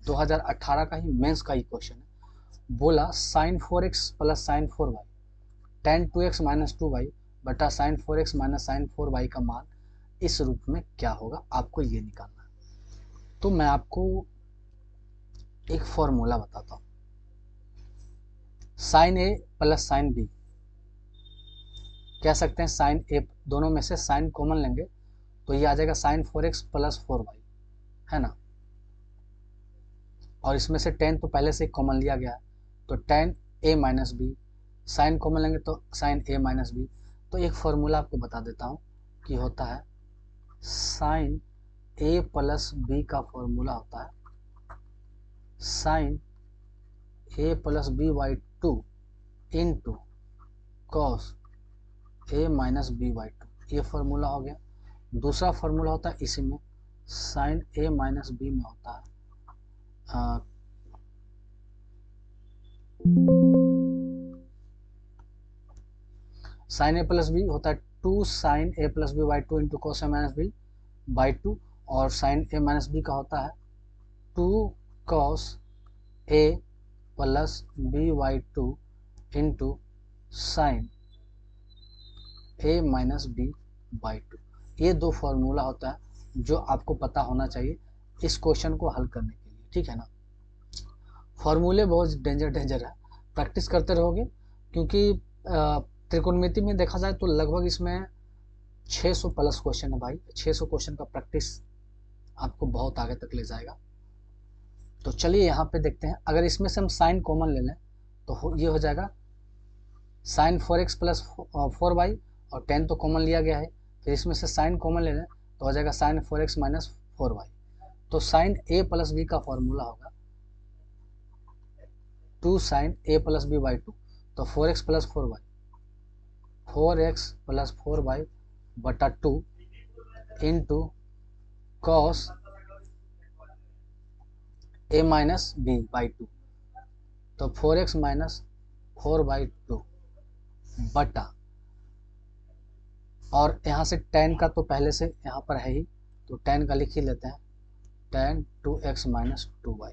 2018 का ही मेंस का ही क्वेश्चन है। बोला sine 4x plus sine 4y tan 2x minus 2y बटा sign 4x minus sign 4y का मान इस रूप में क्या होगा, आपको ये निकालना है। तो मैं आपको एक फॉर्मूला बताता हूँ, sign A plus sine B कह सकते हैं, साइन ए, दोनों में से साइन कॉमन लेंगे तो ये आ जाएगा साइन 4x प्लस 4y, है ना, और इसमें से tan तो पहले से कॉमन लिया गया है, तो tan a minus B, sine common लेंगे तो साइन a माइनस बी। तो एक फॉर्मूला आपको बता देता हूँ कि होता है साइन a प्लस बी का फॉर्मूला होता है sine a plus B by 2 into cos a minus B by 2, ये फॉर्मूला हो गया। दूसरा फॉर्मूला होता है इसी में, साइन a माइनस बी में होता है साइन ए प्लस बी होता है 2 sine A plus B by 2 into cos A minus B by 2, और साइन ए माइनस बी का होता है 2 cos A plus B by 2 into sine A minus B by 2। ये दो फॉर्मूला होता है जो आपको पता होना चाहिए इस क्वेश्चन को हल करने के लिए, ठीक है ना। फॉर्मूले बहुत डेंजर है, प्रैक्टिस करते रहोगे, क्योंकि त्रिकोणमिति में देखा जाए तो लगभग इसमें 600 प्लस क्वेश्चन है भाई, 600 क्वेश्चन का प्रैक्टिस आपको बहुत आगे तक ले जाएगा। तो चलिए यहाँ पे देखते हैं, अगर इसमें से हम साइन कॉमन ले लें तो ये हो जाएगा साइन 4x प्लस 4y, और 10 तो कॉमन लिया गया है, फिर इसमें से साइन कॉमन ले लें तो हो जाएगा साइन 4x माइनस 4y। तो साइन a प्लस b का फॉर्मूला होगा 2 sine a plus b by 2, तो 4x plus 4y, 4x plus 4y बटा 2 into cos a minus b by 2, तो 4x माइनस 4 बाई 2 बटा, और यहाँ से tan का तो पहले से यहाँ पर है ही, तो tan का लिख ही लेते हैं, tan 2x माइनस 2y।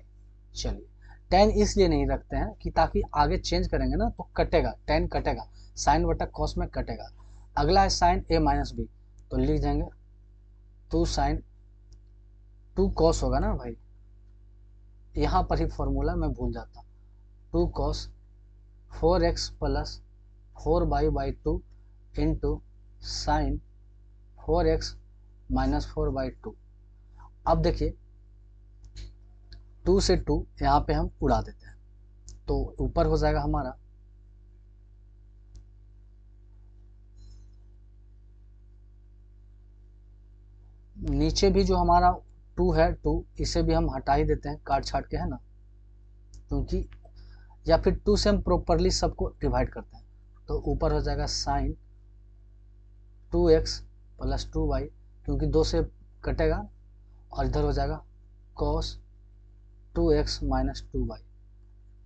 चलिए tan इसलिए नहीं रखते हैं कि ताकि आगे चेंज करेंगे ना तो कटेगा, tan कटेगा, साइन बटा कॉस में कटेगा। अगला है साइन a माइनस बी, तो लिख देंगे 2 साइन 2 कॉस होगा ना भाई, यहाँ पर ही फॉर्मूला मैं भूल जाता, 2 cos 4x plus 4y by 2 into sign 4x minus 4 by 2। अब देखिए 2 से 2 यहाँ पे हम उड़ा देते हैं, तो ऊपर हो जाएगा हमारा नीचे भी जो हमारा 2 है 2, इसे भी हम हटा ही देते हैं काट छाट के, है ना, क्योंकि या फिर 2 से हम प्रॉपरली सबको डिवाइड करते हैं, तो ऊपर हो जाएगा साइन 2x प्लस 2y, क्योंकि 2 से कटेगा, और इधर हो जाएगा cos 2x minus 2y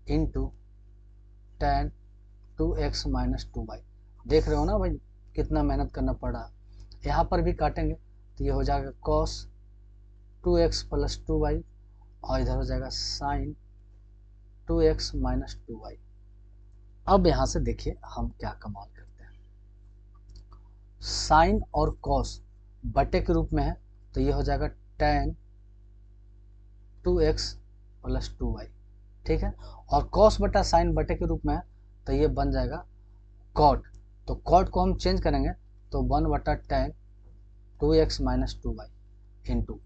into tan 2x minus 2y। देख रहे हो ना भाई कितना मेहनत करना पड़ रहा है। यहाँ पर भी काटेंगे तो ये हो जाएगा cos 2x प्लस 2y, और इधर हो जाएगा साइन 2x माइनस 2y। अब यहाँ से देखिए हम क्या कमाल करते हैं, साइन और कॉस बटे के रूप में है, तो ये हो जाएगा tan 2x प्लस 2y, ठीक है, और कॉस बटा साइन बटे के रूप में है, तो ये बन जाएगा कॉट, तो कॉट को हम चेंज करेंगे तो 1 बटा tan 2x minus 2y into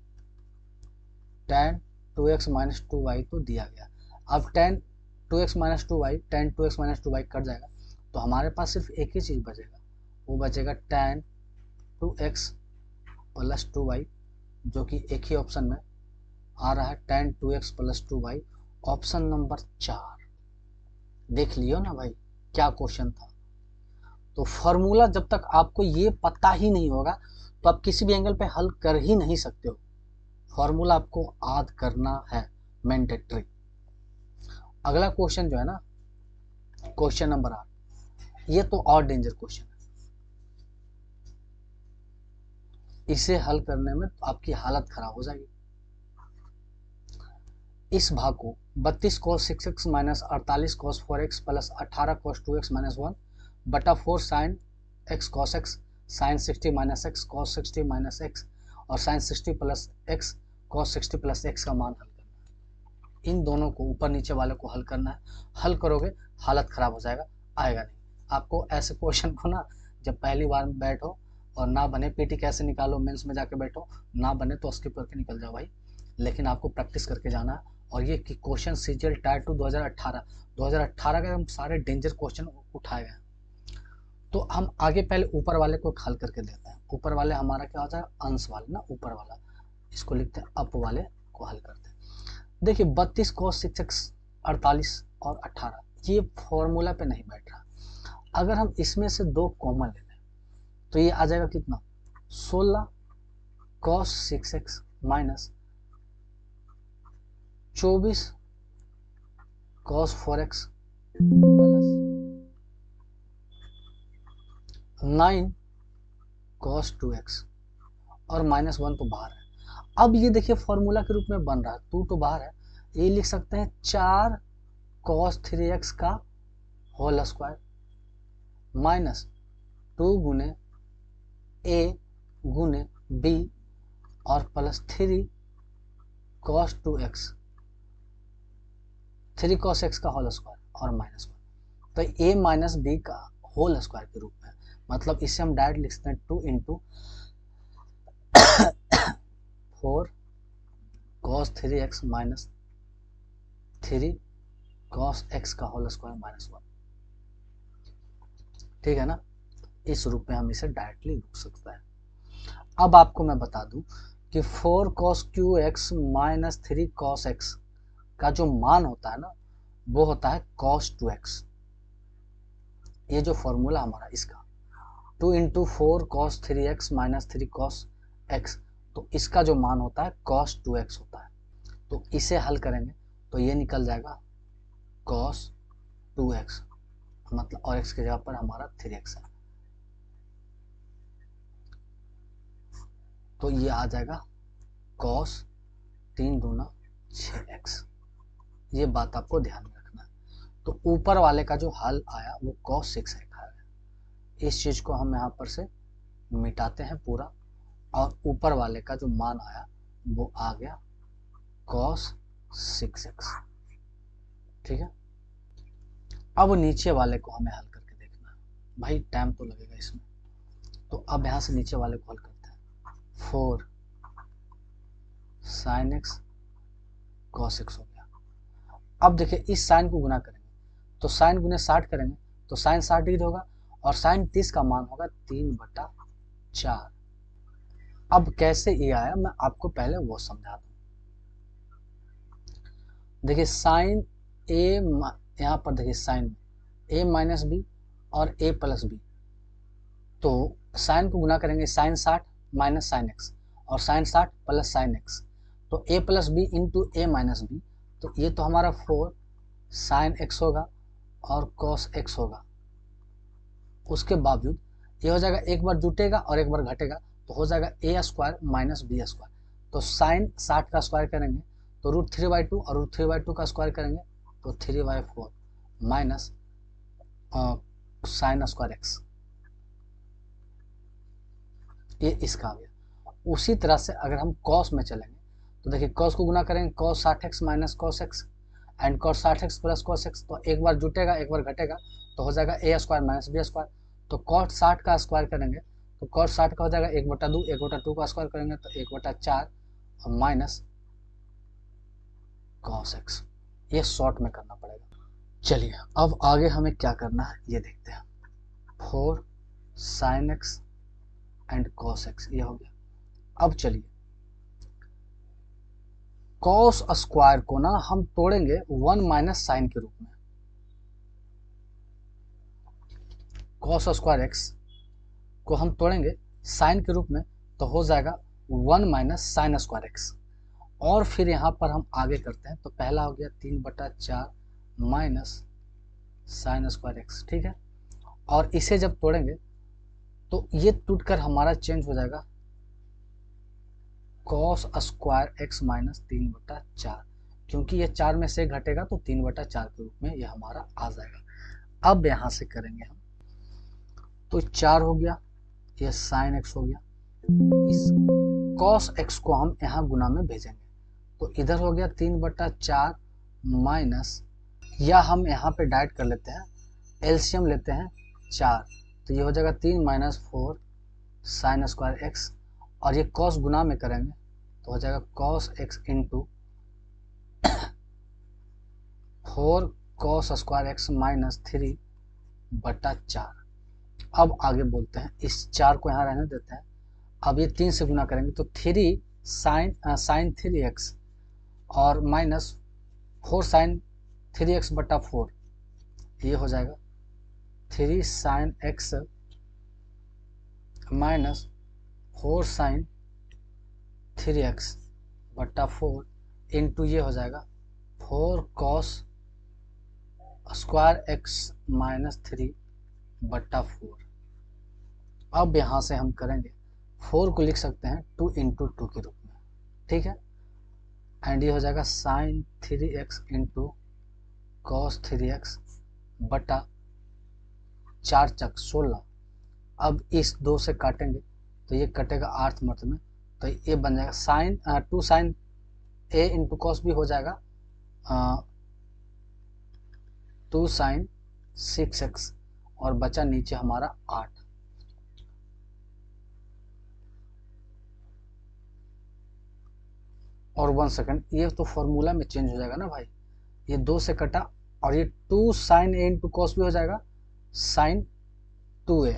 tan 2x minus 2y तो दिया गया। अब tan 2x minus 2y tan 2x minus 2y cut जाएगा, तो हमारे पास सिर्फ एक ही चीज़ बचेगा, वो बचेगा tan 2x प्लस 2y, जो कि एक ही ऑप्शन में आ रहा है, tan 2x plus 2y, option number 4। देख लियो ना भाई क्या क्वेश्चन था। तो फॉर्मूला जब तक आपको ये पता ही नहीं होगा तो आप किसी भी एंगल पे हल कर ही नहीं सकते हो, फॉर्मूला आपको याद करना है, मैंडेटरी। अगला क्वेश्चन जो है ना, क्वेश्चन नंबर 8, ये तो और डेंजर क्वेश्चन है, इसे हल करने में तो आपकी हालत खराब हो जाएगी। इस भाग को 32 cos 6x minus 48 cos 4x plus 18 cos 2x minus 1 बटा 4 sine x cos x sine 60 minus x cos 60 minus x और sine 60 plus x cos 60 plus x का मान हल करना है। इन दोनों को ऊपर नीचे वाले को हल करना है, हल करोगे हालत खराब हो जाएगा, आएगा नहीं आपको। ऐसे क्वेश्चन को ना जब पहली बार बैठो और ना बने पीटी कैसे निकालो, मेंस में जाके बैठो, ना बने तो स्किप करके निकल जाओ भाई, लेकिन आपको प्रैक्टिस करके जाना है। और ये कि क्वेश्चन सीजीएल टायर 2 2018 के हम सारे डेंजर क्वेश्चन उठाए गए। तो हम आगे पहले ऊपर वाले को हल करके देते हैं। ऊपर वाले हमारा क्या होता है, अंश वाले ना, ऊपर वाला इसको लिखते हैं, अप वाले को हल करते हैं। देखिए 32 cos 6x 48 और 18 ये फॉर्मूला पे नहीं बैठ रहा, अगर हम इसमें से 2 कॉमन ले लें तो ये आ जाएगा कितना, 16 cos 6x minus 24 cos 4x plus 9 cos 2x और माइनस 1 तो बाहर है। अब ये देखिए फॉर्मूला के रूप में बन रहा है, 2 तो बाहर है, ये लिख सकते हैं 4 cos 3x का होल स्क्वायर माइनस 2 गुने a गुने b और plus 3 cos 2x 3 cos x का होल स्क्वायर और माइनस 1, तो a माइनस b का होल स्क्वायर के रूप में, मतलब इसे हम डायरेक्ट लिख सकते हैं 2 into 4 cos 3x minus 3 cos x का होल स्क्वायर -1। ठीक है ना, इस रूप में हम इसे डायरेक्टली लिख सकते हैं। अब आपको मैं बता दूं कि 4 cos qx - 3 cos x का जो मान होता है ना, वो होता है cos 2x। ये जो फॉर्मूला हमारा इसका 2 × 4 cos 3x - 3 cos x, तो इसका जो मान होता है cos 2x होता है। तो इसे हल करेंगे तो ये निकल जाएगा cos 2x, मतलब और x की जगह पर हमारा 3x है, तो ये आ जाएगा cos 3 दूना 6x। ये बात आपको ध्यान में रखना है। तो ऊपर वाले का जो हल आया वो cos 6x आया। इस चीज को हम यहाँ पर से मिटाते हैं पूरा, और ऊपर वाले का जो मान आया वो आ गया cos 6x। ठीक है, अब नीचे वाले को हमें हल करके देखना है, भाई टाइम तो लगेगा इसमें। तो अब यहाँ से नीचे वाले को हल करते हैं। 4 sin x cos x हो गया। अब देखिए इस साइन को गुना करेंगे तो साइन गुने 60 करेंगे तो साइन 60 डिग्री होगा, और साइन 30 का मान होगा 3/4। अब कैसे ये आया मैं आपको पहले वो समझा दूं। देखिए साइन ए, यहाँ पर देखिए साइन a - b और a + b, तो साइन को गुना करेंगे साइन 60 माइनस साइन एक्स, और साइन 60 प्लस साइन एक्स, तो a + b into a - b, तो ये तो हमारा 4 साइन एक्स होगा और cos x होगा। उसके बावजूद ये हो जाएगा, एक बार जुटेगा और एक बार घटेगा, तो हो जाएगा a² - b²। तो साइन 60 का स्क्वायर करेंगे तो √3/2, और √3/2 का स्क्वायर करेंगे तो 3/4 माइनस साइन स्क्वायर एक्स। ये इसका आ गया। उसी तरह से अगर हम cos में चलेंगे तो देखिए cos को गुना करेंगे cos 60x minus cos x and cos 60x plus cos x, तो एक बार जुटेगा एक बार घटेगा, तो हो जाएगा a² - b²। तो cos 60 का स्क्वायर करेंगे तो cos 60 का हो जाएगा 1/2, 1/2 का स्क्वायर करेंगे तो 1/4 और माइनस cos x। ये शॉर्ट में करना पड़ेगा। चलिए अब आगे हमें क्या करना है ये देखते हैं। 4 sin x and cos x ये हो गया। अब चलिए cos स्क्वायर को ना हम तोड़ेंगे 1 माइनस साइन के रूप में। cos स्क्वायर x को हम तोड़ेंगे साइन के रूप में, तो हो जाएगा 1 माइनस साइन स्क्वायर x। और फिर यहाँ पर हम आगे करते हैं, तो पहला हो गया 3/4 माइनस साइन स्क्वायर x। ठीक है, और इसे जब तोड़ेंगे तो ये टूटकर हमारा चेंज हो जाएगा cos स्क्वायर x माइनस 3/4, क्योंकि ये 4 में से घटेगा तो 3/4 के रूप में ये हमारा आ जाएगा। अब यहाँ से करेंगे हम, तो 4 हो गया, ये साइन x हो गया, इस cos x को हम यहाँ गुना में भेजेंगे, तो इधर हो गया 3/4 माइनस, या हम यहाँ पे डाइट कर लेते हैं, एलसीएम लेते हैं 4, तो ये हो जाएगा 3 - 4 साइन स्क्वायर एक्स, और ये cos गुना में करेंगे तो हो जाएगा cos x into 4 cos square x minus 3/4। अब आगे बोलते हैं, इस 4 को यहाँ रहने देते हैं। अब ये 3 से गुना करेंगे तो 3 साइन 3x और माइनस 4 साइन 3x/4, ये हो जाएगा 3 sine x minus 4 sine 3x/4 into ये हो जाएगा 4 cos स्क्वायर x माइनस 3/4। अब यहाँ से हम करेंगे 4 को लिख सकते हैं 2 × 2 के रूप में। ठीक है, एंड ये हो जाएगा sign 3x into cos 3x/4 चक 16। अब इस 2 से काटेंगे तो ये कटेगा 8th मर्थ में, तो ये बन जाएगा sine 2 sine a into cos भी हो जाएगा 2 साइन 6x, और बचा नीचे हमारा 8। और 1 सेकंड, ये तो फॉर्मूला में चेंज हो जाएगा ना भाई, ये 2 से कटा और ये 2 साइन ए इंटू कॉस भी हो जाएगा साइन 2a।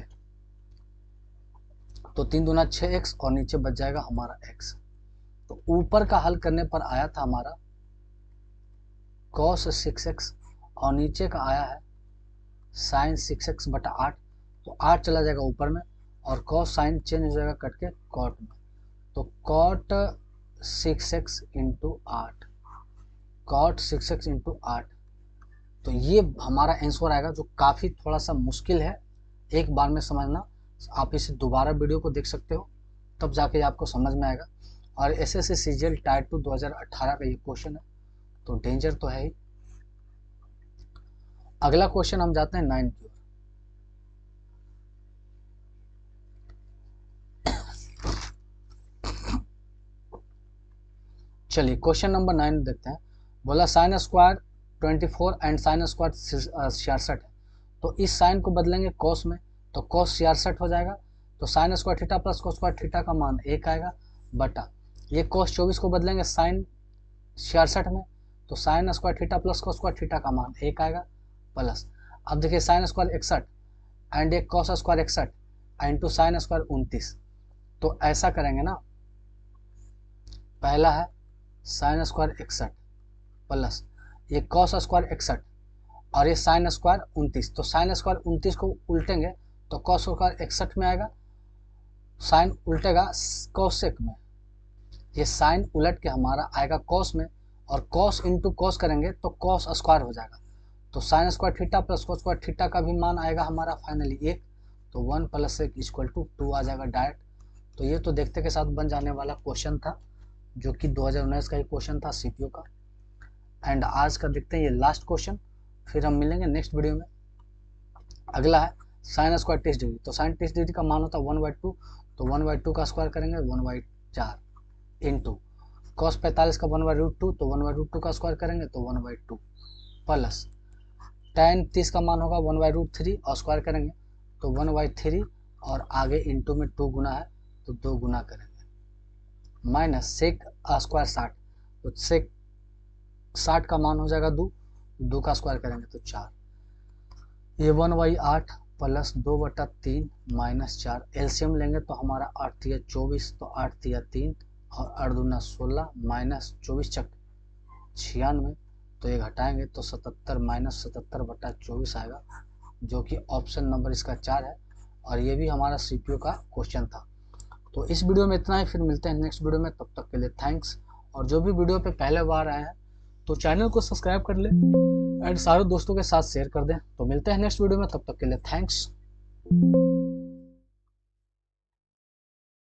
तो 3 दूना 6x और नीचे बच जाएगा हमारा x। तो ऊपर का हल करने पर आया था हमारा cos 6x और नीचे का आया है साइन 6x बटा 8। तो 8 चला जाएगा ऊपर में और cos साइन चेंज हो जाएगा कट के cot में। तो cot 6x into 8, cot 6x into 8। तो ये हमारा आंसर आएगा, जो काफ़ी थोड़ा सा मुश्किल है, एक बार में समझना। आप इसे दोबारा वीडियो को देख सकते हो, तब जाके आपको समझ में आएगा। और एसएससी सीजीएल टायर 2 2018 का ये क्वेश्चन है, तो डेंजर तो है ही। अगला क्वेश्चन हम जाते हैं 9 की ओर। चलिए क्वेश्चन नंबर 9 देखते हैं। बोला sine square 24 and sine square 66 है। तो इस साइन को बदलेंगे कॉस में, तो कॉस 66 हो जाएगा। तो sine square theta plus cos square theta का मान 1 आएगा बटा ये कॉस 24 को बदलेंगे साइन 66 में, तो sine square theta plus cos square theta का मान 1 आएगा प्लस। अब देखिए साइन स्क्वायर 61 एंड एक cos square 61 and two sine square 29। तो ऐसा करेंगे ना, पहला है साइन स्क्वायर 61 प्लस ये कॉस स्क्वायर 61 और ये साइन स्क्वायर 29। तो साइन स्क्वायर 29 को उल्टेंगे तो कॉस स्क्वायर 61 में आएगा, साइन उल्टेगा कोसेक में, ये साइन उलट के हमारा आएगा कॉस में, और कॉस इंटू कॉस करेंगे तो कॉस स्क्वायर हो जाएगा। तो sine square theta plus cos square theta का भी मान आएगा हमारा फाइनली 1। तो 1 + 1 = 2 आ जाएगा डायरेक्ट। तो ये तो देखते के साथ बन जाने वाला क्वेश्चन था, जो कि 2019 का ही क्वेश्चन था सीपीओ का। एंड आज का देखते हैं ये लास्ट क्वेश्चन, फिर हम मिलेंगे नेक्स्ट वीडियो में। अगला है साइन स्क्वायर 30 डिग्री। तो साइन 30 डिग्री का मान होता है 1/2। तो 1/2 का स्क्वायर करेंगे 1/4 इंटू कॉस 45 का 1/√2। तो 1/√2 का स्क्वायर करेंगे तो 1/2 प्लस tan 30 का मान होगा 1/√3 और स्क्वायर करेंगे तो 1/3 और आगे इंटू में 2 गुना है तो 2 गुना करेंगे माइनस सेक स्क्वायर 60। तो सेक 60 का मान हो जाएगा 2 का स्क्वायर करेंगे तो 4। ये 1/8 प्लस 2/3 माइनस 4। एलसीएम लेंगे तो हमारा 8 × 24, तो 8 × 3 और 8 दूना 16 माइनस 24 × 96। तो ये घटाएंगे तो 77 माइनस 77/24 आएगा, जो कि ऑप्शन नंबर इसका 4 है। और ये भी हमारा सीपीओ का क्वेश्चन था। तो इस वीडियो में इतना ही, फिर मिलते हैं नेक्स्ट वीडियो में। तब तक के लिए थैंक्स। और जो भी वीडियो पे पहले बार आए हैं तो चैनल को सब्सक्राइब कर ले एंड सारे दोस्तों के साथ शेयर कर दें। तो मिलते हैं नेक्स्ट वीडियो में, तब तक के लिए थैंक्स।